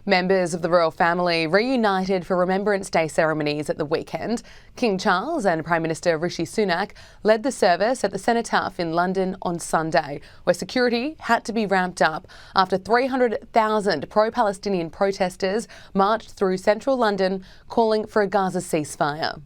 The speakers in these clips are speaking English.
Members of the royal family reunited for Remembrance Day ceremonies at the weekend. King Charles and Prime Minister Rishi Sunak led the service at the Cenotaph in London on Sunday, where security had to be ramped up after 300,000 pro-Palestinian protesters marched through central London calling for a Gaza ceasefire.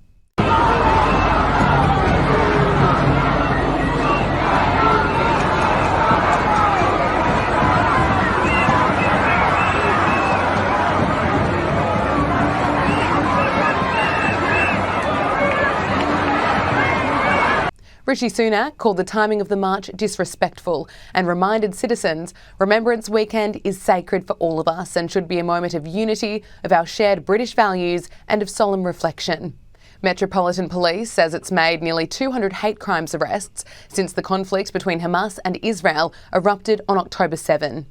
Rishi Sunak called the timing of the march disrespectful and reminded citizens Remembrance Weekend is sacred for all of us and should be a moment of unity, of our shared British values and of solemn reflection. Metropolitan Police says it's made nearly 200 hate crimes arrests since the conflict between Hamas and Israel erupted on October 7.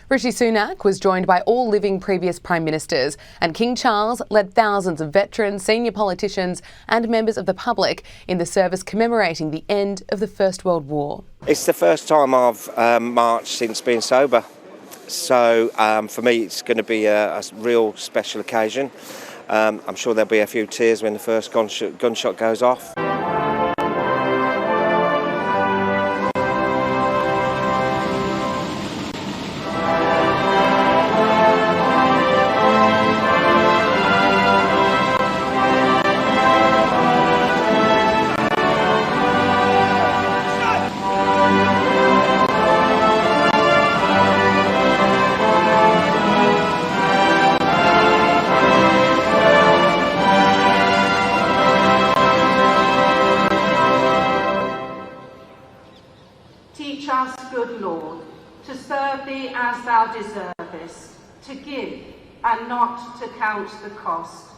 Rishi Sunak was joined by all living previous Prime Ministers, and King Charles led thousands of veterans, senior politicians and members of the public in the service commemorating the end of the First World War. It's the first time I've marched since being sober, so for me it's going to be a real special occasion. I'm sure there'll be a few tears when the first gunshot goes off. Teach us, good Lord, to serve thee as thou deservest, to give and not to count the cost,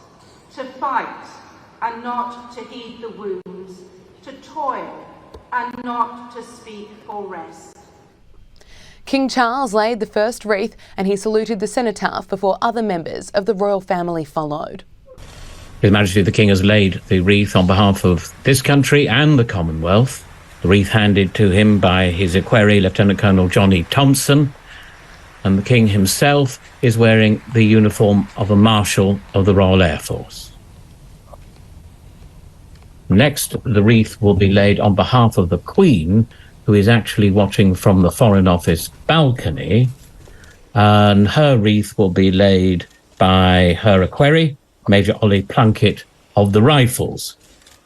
to fight and not to heed the wounds, to toil and not to speak for rest. King Charles laid the first wreath and he saluted the cenotaph before other members of the royal family followed. His Majesty the King has laid the wreath on behalf of this country and the Commonwealth. The wreath handed to him by his equerry, Lieutenant Colonel Johnny Thompson, and the King himself is wearing the uniform of a Marshal of the Royal Air Force. Next, the wreath will be laid on behalf of the Queen, who is actually watching from the Foreign Office balcony, and her wreath will be laid by her equerry, Major Ollie Plunkett of the Rifles.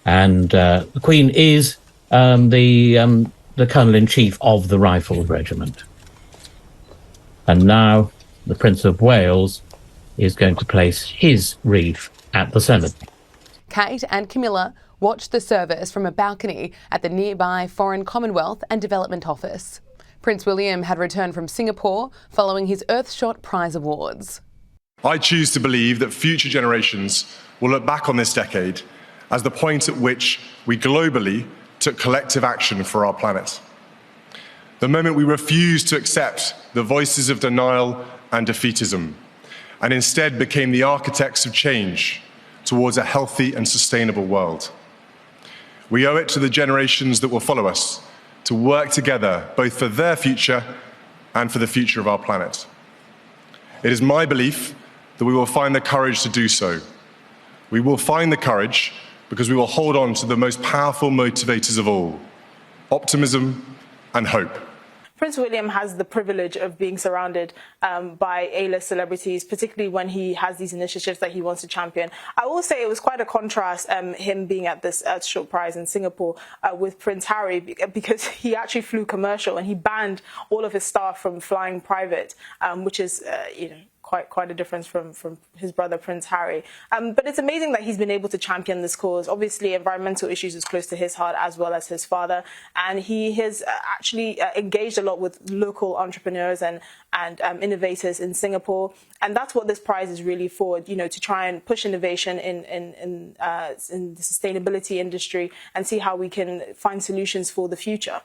And the Queen is the Colonel-in-Chief of the Rifles Regiment. And now the Prince of Wales is going to place his wreath at the Cenotaph. Kate and Camilla watched the service from a balcony at the nearby Foreign Commonwealth and Development Office. Prince William had returned from Singapore following his Earthshot Prize Awards. I choose to believe that future generations will look back on this decade as the point at which we globally took collective action for our planet. The moment we refused to accept the voices of denial and defeatism, and instead became the architects of change towards a healthy and sustainable world. We owe it to the generations that will follow us to work together both for their future and for the future of our planet. It is my belief that we will find the courage to do so. We will find the courage because we will hold on to the most powerful motivators of all, optimism and hope. Prince William has the privilege of being surrounded by A-list celebrities, particularly when he has these initiatives that he wants to champion. I will say it was quite a contrast, him being at this Earthshot Prize in Singapore with Prince Harry, because he actually flew commercial and he banned all of his staff from flying private, which is, quite a difference from his brother Prince Harry. But it's amazing that he's been able to champion this cause. Obviously, environmental issues is close to his heart as well as his father. And he has actually engaged a lot with local entrepreneurs and innovators in Singapore. And that's what this prize is really for, to try and push innovation in the sustainability industry and see how we can find solutions for the future.